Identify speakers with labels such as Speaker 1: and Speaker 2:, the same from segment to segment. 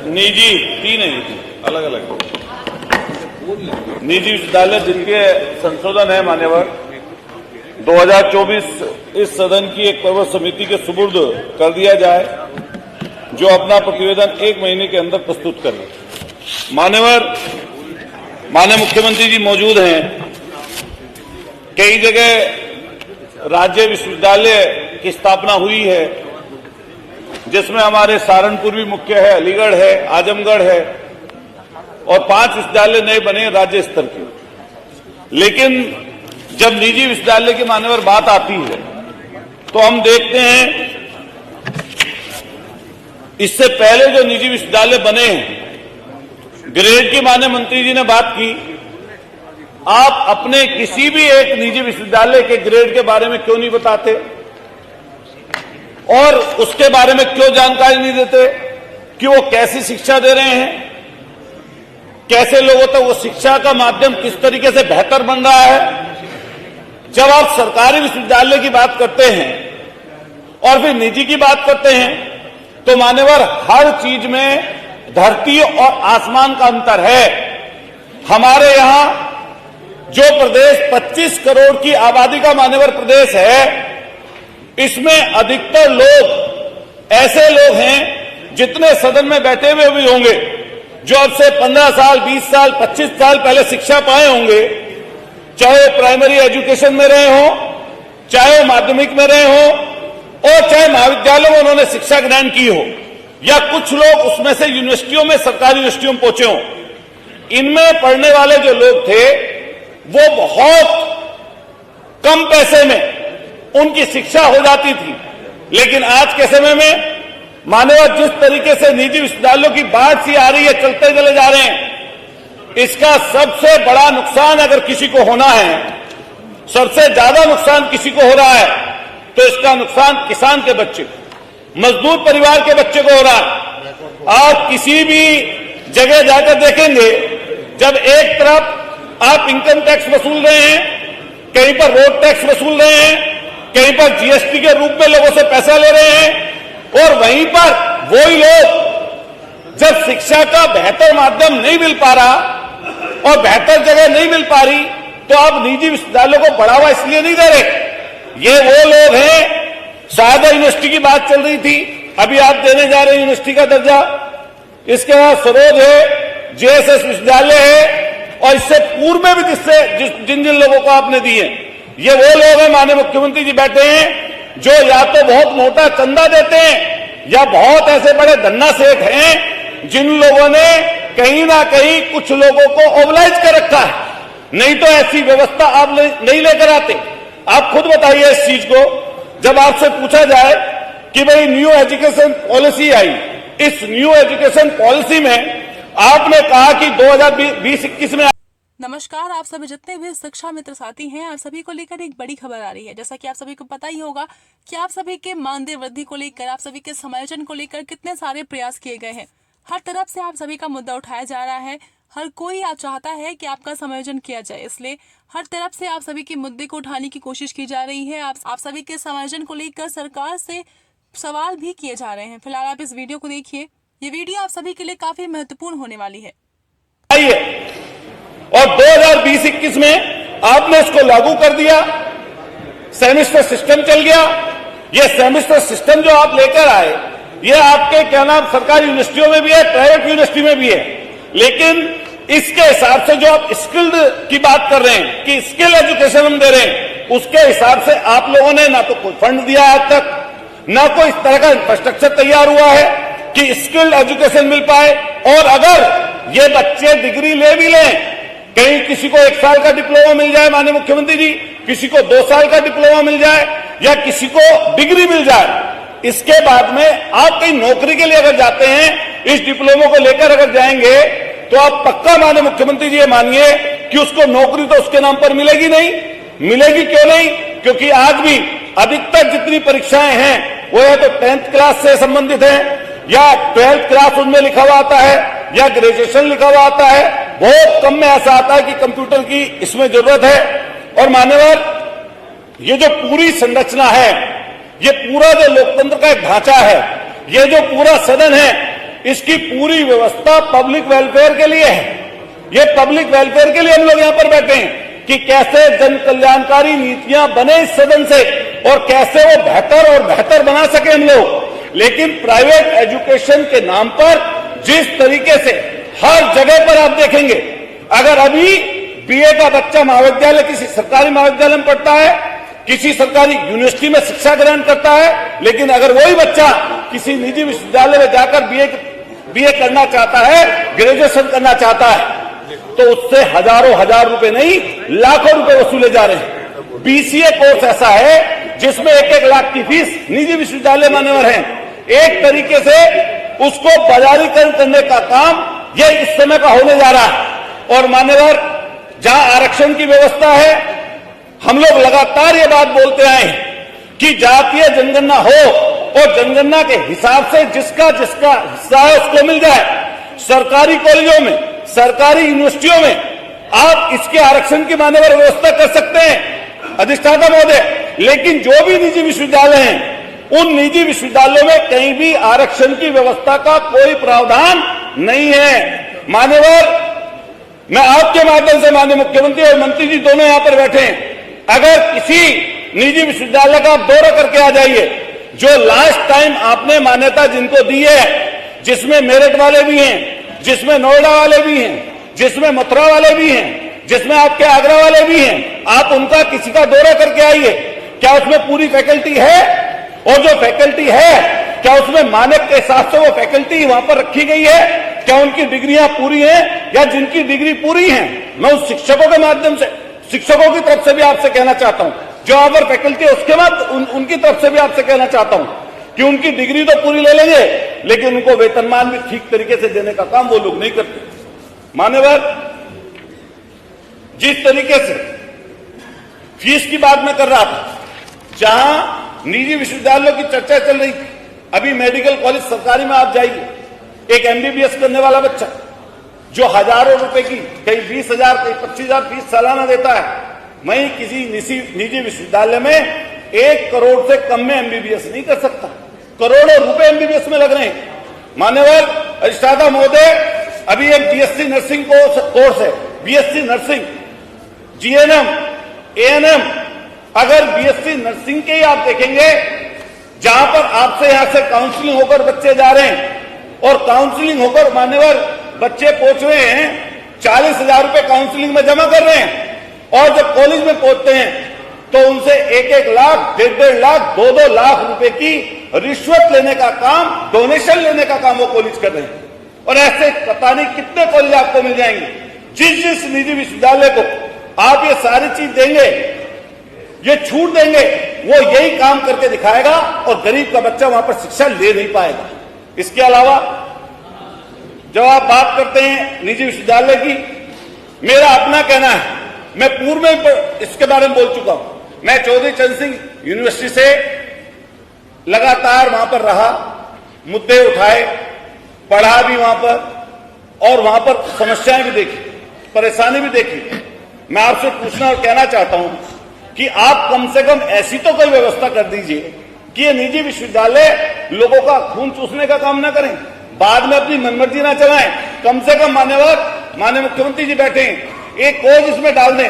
Speaker 1: निजी तीन है, अलग अलग निजी विश्वविद्यालय जिनके संशोधन है मान्यवर 2024 इस सदन की एक प्रवर समिति के सुपुर्द कर दिया जाए, जो अपना प्रतिवेदन 1 महीने के अंदर प्रस्तुत करे। मान्यवर, माननीय मुख्यमंत्री जी मौजूद हैं। कई जगह राज्य विश्वविद्यालय की स्थापना हुई है, जिसमें हमारे सहारनपुर भी मुख्य है, अलीगढ़ है, आजमगढ़ है और 5 विश्वविद्यालय नए बने राज्य स्तर के। लेकिन जब निजी विश्वविद्यालय की मान्यवर बात आती है तो हम देखते हैं इससे पहले जो निजी विश्वविद्यालय बने हैं, ग्रेड की माननीय मंत्री जी ने बात की। आप अपने किसी भी एक निजी विश्वविद्यालय के ग्रेड के बारे में क्यों नहीं बताते और उसके बारे में क्यों जानकारी नहीं देते कि वो कैसी शिक्षा दे रहे हैं, कैसे लोगों तक वो शिक्षा का माध्यम किस तरीके से बेहतर बन रहा है। जब आप सरकारी विश्वविद्यालय की बात करते हैं और फिर निजी की बात करते हैं तो मान्यवर हर चीज में धरती और आसमान का अंतर है। हमारे यहां जो प्रदेश 25 करोड़ की आबादी का मान्यवर प्रदेश है, इसमें अधिकतर लोग ऐसे लोग हैं जितने सदन में बैठे हुए भी होंगे, जो अब से 15 साल, 20 साल, 25 साल पहले शिक्षा पाए होंगे, चाहे प्राइमरी एजुकेशन में रहे हों, चाहे माध्यमिक में रहे हों और चाहे महाविद्यालय में उन्होंने शिक्षा ग्रहण की हो, या कुछ लोग उसमें से यूनिवर्सिटियों में, सरकारी यूनिवर्सिटियों में पहुंचे हों। इनमें पढ़ने वाले जो लोग थे वो बहुत कम पैसे में उनकी शिक्षा हो जाती थी। लेकिन आज के समय में मान्यवर जिस तरीके से निजी विश्वविद्यालयों की बाढ़ सी आ रही है, चलते चले जा रहे हैं, इसका सबसे बड़ा नुकसान अगर किसी को होना है, सबसे ज्यादा नुकसान किसी को हो रहा है, तो इसका नुकसान किसान के बच्चे, मजदूर परिवार के बच्चे को हो रहा है। आप किसी भी जगह जाकर देखेंगे, जब एक तरफ आप इनकम टैक्स वसूल रहे हैं, कहीं पर रोड टैक्स वसूल रहे हैं, कहीं पर जीएसटी के रूप में लोगों से पैसा ले रहे हैं, और वहीं पर वही लोग जब शिक्षा का बेहतर माध्यम नहीं मिल पा रहा और बेहतर जगह नहीं मिल पा रही, तो आप निजी विश्वविद्यालयों को बढ़ावा इसलिए नहीं दे रहे। ये वो लोग हैं, शायद यूनिवर्सिटी की बात चल रही थी, अभी आप देने जा रहे हैं यूनिवर्सिटी का दर्जा, इसके बाद सरोज है, जेएसएस विश्वविद्यालय है, और इससे पूर्व में भी जिन जिन लोगों को आपने दिए, ये वो लोग हैं माननीय मुख्यमंत्री जी बैठे हैं, जो या तो बहुत मोटा चंदा देते हैं या बहुत ऐसे बड़े धन्ना सेठ हैं जिन लोगों ने कहीं ना कहीं कुछ लोगों को ओबलाइज कर रखा है। नहीं तो ऐसी व्यवस्था आप नहीं लेकर आते। आप खुद बताइए इस चीज को। जब आपसे पूछा जाए कि भाई न्यू एजुकेशन पॉलिसी आई, इस न्यू एजुकेशन पॉलिसी में आपने कहा कि 2020-21 में।
Speaker 2: नमस्कार, आप सभी जितने भी शिक्षा मित्र साथी हैं, आप सभी को लेकर एक बड़ी खबर आ रही है। जैसा कि आप सभी को पता ही होगा कि आप सभी के मानदेय वृद्धि को लेकर, आप सभी के समायोजन को लेकर कितने सारे प्रयास किए गए हैं। हर तरफ से आप सभी का मुद्दा उठाया जा रहा है। हर कोई आप चाहता है कि आपका समायोजन किया जाए, इसलिए हर तरफ से आप सभी के मुद्दे को उठाने की कोशिश की जा रही है। आप सभी के समायोजन को लेकर सरकार से सवाल भी किए जा रहे हैं। फिलहाल आप इस वीडियो को देखिए। ये वीडियो आप सभी के लिए काफी महत्वपूर्ण होने वाली है।
Speaker 1: और 2020-21 में आपने इसको लागू कर दिया, सेमेस्टर सिस्टम चल गया। ये सेमेस्टर सिस्टम जो आप लेकर आए, ये आपके क्या नाम सरकारी यूनिवर्सिटियों में भी है, प्राइवेट यूनिवर्सिटी में भी है। लेकिन इसके हिसाब से जो आप स्किल्ड की बात कर रहे हैं कि स्किल एजुकेशन हम दे रहे हैं, उसके हिसाब से आप लोगों ने ना तो कोई फंड दिया आज तक, ना कोई इस तरह का इंफ्रास्ट्रक्चर तैयार हुआ है कि स्किल्ड एजुकेशन मिल पाए। और अगर ये बच्चे डिग्री ले भी लें, कहीं किसी को 1 साल का डिप्लोमा मिल जाए माननीय मुख्यमंत्री जी, किसी को 2 साल का डिप्लोमा मिल जाए, या किसी को डिग्री मिल जाए, इसके बाद में आप कहीं नौकरी के लिए अगर जाते हैं, इस डिप्लोमा को लेकर अगर जाएंगे, तो आप पक्का माननीय मुख्यमंत्री जी ये मानिए कि उसको नौकरी तो उसके नाम पर मिलेगी नहीं। मिलेगी क्यों नहीं? क्योंकि आज भी अधिकतर जितनी परीक्षाएं हैं वो या तो 10th क्लास से संबंधित है, या 12th क्लास उनमें लिखा हुआ आता है, या ग्रेजुएशन लिखा हुआ आता है। बहुत कम में ऐसा आता है कि कंप्यूटर की इसमें जरूरत है। और मान्यवर, ये जो पूरी संरचना है, ये पूरा जो लोकतंत्र का एक ढांचा है, ये जो पूरा सदन है, इसकी पूरी व्यवस्था पब्लिक वेलफेयर के लिए है। ये पब्लिक वेलफेयर के लिए हम लोग यहां पर बैठे हैं कि कैसे जन कल्याणकारी नीतियां बने इस सदन से और कैसे वो बेहतर और बेहतर बना सके हम लोग। लेकिन प्राइवेट एजुकेशन के नाम पर जिस तरीके से हर जगह पर आप देखेंगे, अगर अभी बीए का बच्चा महाविद्यालय किसी सरकारी महाविद्यालय में पढ़ता है, किसी सरकारी यूनिवर्सिटी में शिक्षा ग्रहण करता है, लेकिन अगर वही बच्चा किसी निजी विश्वविद्यालय में जाकर बीए करना चाहता है, ग्रेजुएशन करना चाहता है, तो उससे हजारों हजार रुपए नहीं लाखों रुपए वसूले जा रहे हैं। बीसीए कोर्स ऐसा है जिसमें 1-1 लाख की फीस निजी विश्वविद्यालय मान्यवर है। एक तरीके से उसको बाजारीकरण करने का काम यह इस समय का होने जा रहा है। और मान्यवर, जहां आरक्षण की व्यवस्था है, हम लोग लगातार ये बात बोलते आए हैं कि जातीय जनगणना हो और जनगणना के हिसाब से जिसका जिसका हिस्सा है उसको मिल जाए। सरकारी कॉलेजों में, सरकारी यूनिवर्सिटियों में आप इसके आरक्षण की मान्यवर व्यवस्था कर सकते हैं अधिष्ठाता महोदय, लेकिन जो भी निजी विश्वविद्यालय हैं, उन निजी विश्वविद्यालयों में कहीं भी आरक्षण की व्यवस्था का कोई प्रावधान नहीं है। मान्यवर, मैं आपके माध्यम से माननीय मुख्यमंत्री और मंत्री जी दोनों यहां पर बैठे हैं, अगर किसी निजी विश्वविद्यालय का आप दौरा करके आ जाइए, जो लास्ट टाइम आपने मान्यता जिनको दी है, जिसमें मेरठ वाले भी हैं, जिसमें नोएडा वाले भी हैं, जिसमें मथुरा वाले भी हैं, जिसमें आपके आगरा वाले भी हैं, आप उनका किसी का दौरा करके आइए। क्या उसमें पूरी फैकल्टी है? और जो फैकल्टी है, क्या उसमें मानक के हिसाब से वो फैकल्टी वहां पर रखी गई है? क्या उनकी डिग्रियां पूरी हैं? या जिनकी डिग्री पूरी है, मैं उस शिक्षकों के माध्यम से, शिक्षकों की तरफ से भी आपसे कहना चाहता हूं, जो वहां पर फैकल्टी है उसके बाद उनकी तरफ से भी आपसे कहना चाहता हूं कि उनकी डिग्री तो पूरी ले लेंगे, लेकिन उनको वेतनमान भी ठीक तरीके से देने का काम वो लोग नहीं करते। मान्यवर, जिस तरीके से फीस की बात मैं कर रहा था, जहां निजी विश्वविद्यालयों की चर्चा चल रही थी, अभी मेडिकल कॉलेज सरकारी में आप जाइए, एक एमबीबीएस करने वाला बच्चा जो हजारों रुपए की, कहीं 20,000 कहीं 25,000 फीस सालाना देता है, वहीं किसी निजी विश्वविद्यालय में 1 करोड़ से कम में एमबीबीएस नहीं कर सकता। करोड़ों रुपए एमबीबीएस में लग रहे हैं। मान्यवर अधिष्ठाता महोदय, अभी एक बीएससी नर्सिंग कोर्स है, बीएससी नर्सिंग, जीएनएम, एएनएम, अगर बीएससी नर्सिंग के ही आप देखेंगे, जहां पर आपसे यहां से काउंसलिंग होकर बच्चे जा रहे हैं और काउंसलिंग होकर मान्यवर बच्चे पहुंच रहे हैं, 40,000 रुपए काउंसलिंग में जमा कर रहे हैं, और जब कॉलेज में पहुंचते हैं तो उनसे 1-1 लाख, 1.5 लाख, 2-2 लाख रुपए की रिश्वत लेने का काम, डोनेशन लेने का काम वो कॉलेज कर रहे हैं। और ऐसे पता नहीं कितने कॉलेज आपको मिल जाएंगे। जिस निजी विश्वविद्यालय को आप ये सारी चीज देंगे, ये छूट देंगे, वो यही काम करके दिखाएगा और गरीब का बच्चा वहां पर शिक्षा ले नहीं पाएगा। इसके अलावा जब आप बात करते हैं निजी विश्वविद्यालय की, मेरा अपना कहना है, मैं पूर्व में इसके बारे में बोल चुका हूं, मैं चौधरी चरण सिंह यूनिवर्सिटी से लगातार वहां पर रहा, मुद्दे उठाए, पढ़ा भी वहां पर और वहां पर समस्याएं भी देखी, परेशानी भी देखी। मैं आपसे पूछना और कहना चाहता हूं कि आप कम से कम ऐसी तो कोई व्यवस्था कर दीजिए कि ये निजी विश्वविद्यालय लोगों का खून चूसने का काम ना करें, बाद में अपनी मनमर्जी ना चलाएं। कम से कम माननीय मुख्यमंत्री जी बैठे हैं, एक कोर्स इसमें डाल दें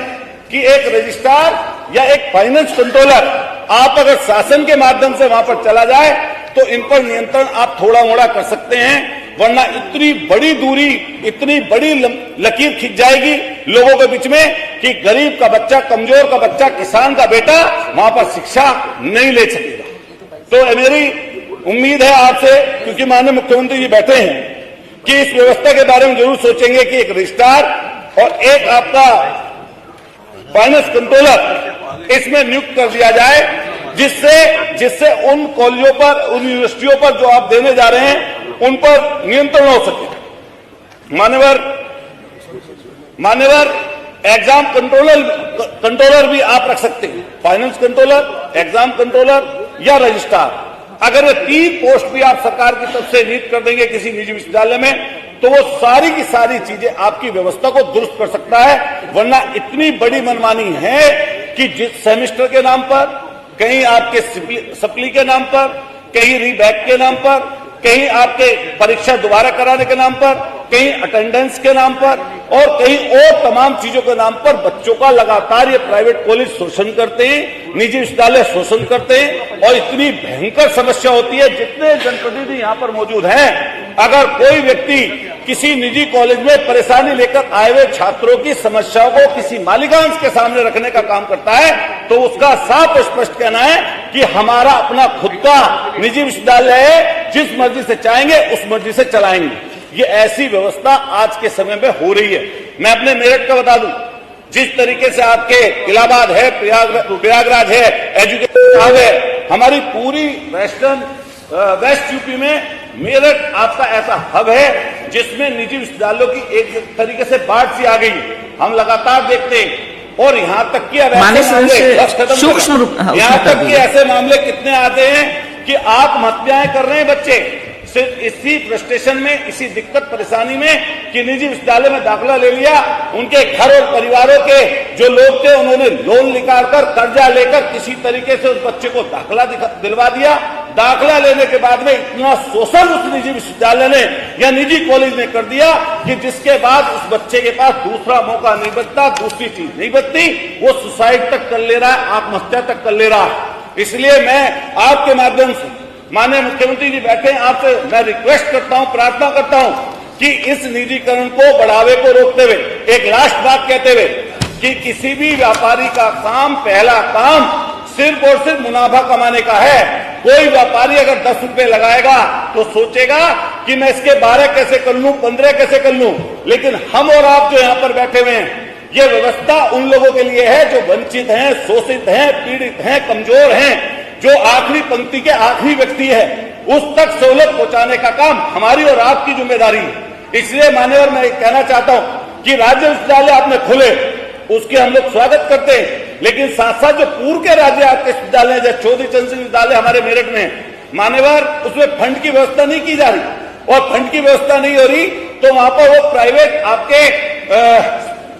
Speaker 1: कि एक रजिस्ट्रार या एक फाइनेंस कंट्रोलर आप अगर शासन के माध्यम से वहां पर चला जाए तो इन पर नियंत्रण आप थोड़ा मोड़ा कर सकते हैं, वरना इतनी बड़ी दूरी, इतनी बड़ी लकीर खिंच जाएगी लोगों के बीच में कि गरीब का बच्चा, कमजोर का बच्चा, किसान का बेटा वहां पर शिक्षा नहीं ले सकेगा। तो मेरी उम्मीद है आपसे, क्योंकि माननीय मुख्यमंत्री जी बैठे हैं, कि इस व्यवस्था के बारे में जरूर सोचेंगे कि एक रजिस्ट्रार और एक आपका फाइनेंस कंट्रोलर इसमें नियुक्त कर दिया जाए, जिससे उन कॉलेजों पर, उन यूनिवर्सिटियों पर जो आप देने जा रहे हैं उन पर नियंत्रण हो सके। मान्यवर एग्जाम कंट्रोलर भी आप रख सकते हैं, फाइनेंस कंट्रोलर, एग्जाम कंट्रोलर या रजिस्ट्रार। अगर ये 3 पोस्ट भी आप सरकार की तरफ से नियुक्त कर देंगे किसी निजी विश्वविद्यालय में, तो वो सारी की सारी चीजें आपकी व्यवस्था को दुरुस्त कर सकता है। वरना इतनी बड़ी मनमानी है कि जिस सेमेस्टर के नाम पर, कहीं आपके सप्ली के नाम पर, कहीं रीबैक के नाम पर, कहीं आपके परीक्षा दोबारा कराने के नाम पर, कहीं अटेंडेंस के नाम पर और कहीं और तमाम चीजों के नाम पर बच्चों का लगातार ये प्राइवेट कॉलेज शोषण करते हैं, निजी विश्वविद्यालय शोषण करते हैं और इतनी भयंकर समस्या होती है। जितने जनप्रतिनिधि यहाँ पर मौजूद हैं, अगर कोई व्यक्ति किसी निजी कॉलेज में परेशानी लेकर आए हुए छात्रों की समस्याओं को किसी मालिकांश के सामने रखने का काम करता है तो उसका साफ स्पष्ट कहना है कि हमारा अपना खुद का निजी विश्वविद्यालय है, जिस मर्जी से चाहेंगे उस मर्जी से चलाएंगे। ये ऐसी व्यवस्था आज के समय में हो रही है। मैं अपने मेरठ का बता दूं, जिस तरीके से आपके इलाहाबाद है, प्रयागराज है, एजुकेशन है, हमारी पूरी वेस्ट यूपी में मेरठ आपका ऐसा हब है जिसमें निजी विश्वविद्यालयों की एक तरीके से बाढ़ सी आ गई। हम लगातार देखते हैं और यहाँ तक कि अब ऐसे मामले कितने आते हैं कि आत्महत्याएं कर रहे हैं बच्चे सिर्फ इसी फ्रस्ट्रेशन में, इसी दिक्कत परेशानी में कि निजी विश्वविद्यालय में दाखिला ले लिया। उनके घर और परिवारों के जो लोग थे उन्होंने लोन निकाल कर, कर्जा लेकर किसी तरीके से उस बच्चे को दाखिला दिलवा दिया। दाखिला लेने के बाद में इतना शोषण उस निजी विश्वविद्यालय ने या निजी कॉलेज ने कर दिया कि जिसके बाद उस बच्चे के पास दूसरा मौका नहीं बचता, दूसरी चीज नहीं बचती, वो सुसाइड तक कर ले रहा है, आत्महत्या तक कर ले रहा है। इसलिए मैं आपके माध्यम से, माननीय मुख्यमंत्री जी बैठे हैं, आपसे मैं रिक्वेस्ट करता हूं, प्रार्थना करता हूं कि इस निजीकरण को, बढ़ावे को रोकते हुए एक लास्ट बात कहते हुए कि किसी भी व्यापारी का काम, पहला काम सिर्फ और सिर्फ मुनाफा कमाने का है। कोई व्यापारी अगर 10 रुपए लगाएगा तो सोचेगा कि मैं इसके 12 कैसे कर लूं, 15 कैसे कर लूं। लेकिन हम और आप जो यहां पर बैठे हुए हैं, ये व्यवस्था उन लोगों के लिए है जो वंचित हैं, शोषित हैं, पीड़ित हैं, कमजोर हैं, जो आखिरी पंक्ति के आखिरी व्यक्ति है, उस तक सहूलत पहुंचाने का काम हमारी और आपकी जिम्मेदारी है। इसलिए मान्यवर मैं कहना चाहता हूं कि राज्य विश्वविद्यालय आपने खुले, उसके हम लोग स्वागत करते हैं, लेकिन साथ साथ जो पूर्व के राज्य आपके विश्वविद्यालय जैसे चौधरी चरण सिंह विश्वविद्यालय हमारे मेरठ में, मान्यवर उसमें फंड की व्यवस्था नहीं की जा रही और फंड की व्यवस्था नहीं हो रही तो वहां पर वो प्राइवेट आपके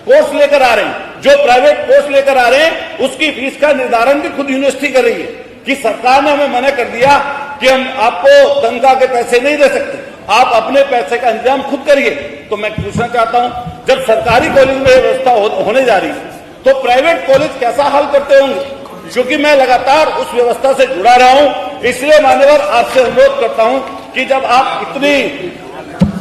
Speaker 1: कोर्स लेकर आ रहे हैं। जो प्राइवेट कोर्स लेकर आ रहे हैं उसकी फीस का निर्धारण भी खुद यूनिवर्सिटी कर रही है कि सरकार ने हमें मना कर दिया कि हम आपको तनख्वाह के पैसे नहीं दे सकते, आप अपने पैसे का इंतजाम खुद करिए। तो मैं पूछना चाहता हूं, जब सरकारी कॉलेज में व्यवस्था होने जा रही है तो प्राइवेट कॉलेज कैसा हाल करते होंगे? क्योंकि मैं लगातार उस व्यवस्था से जुड़ा रहा हूं। इसलिए मान्यवर आपसे अनुरोध करता हूं कि जब आप इतनी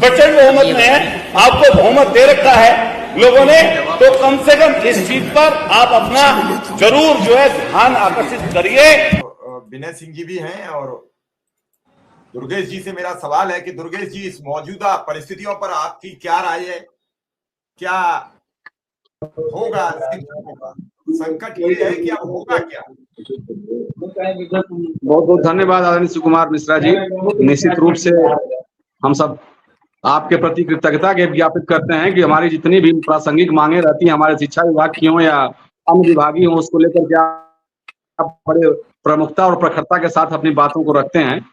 Speaker 1: प्रचंड बहुमत में हैं, आपको बहुमत दे रखा है लोगों ने, तो कम से कम इस चीज पर आप अपना जरूर जो है ध्यान आकर्षित करिए।
Speaker 3: विनय सिंह जी भी हैं और दुर्गेश जी से मेरा सवाल है कि दुर्गेश जी, इस मौजूदा परिस्थितियों पर आपकी क्या राय है? क्या होगा? संकट ये है कि अब होगा क्या?
Speaker 4: बहुत बहुत धन्यवाद आदरणीय सुकुमार मिश्रा जी। निश्चित रूप से हम सब आपके प्रति कृतज्ञता ज्ञापित करते हैं कि हमारी जितनी भी प्रासंगिक मांगे रहती हैं, हमारे शिक्षा विभाग की हो या अन्य विभागीय हो, उसको लेकर के आप बड़े प्रमुखता और प्रखरता के साथ अपनी बातों को रखते हैं।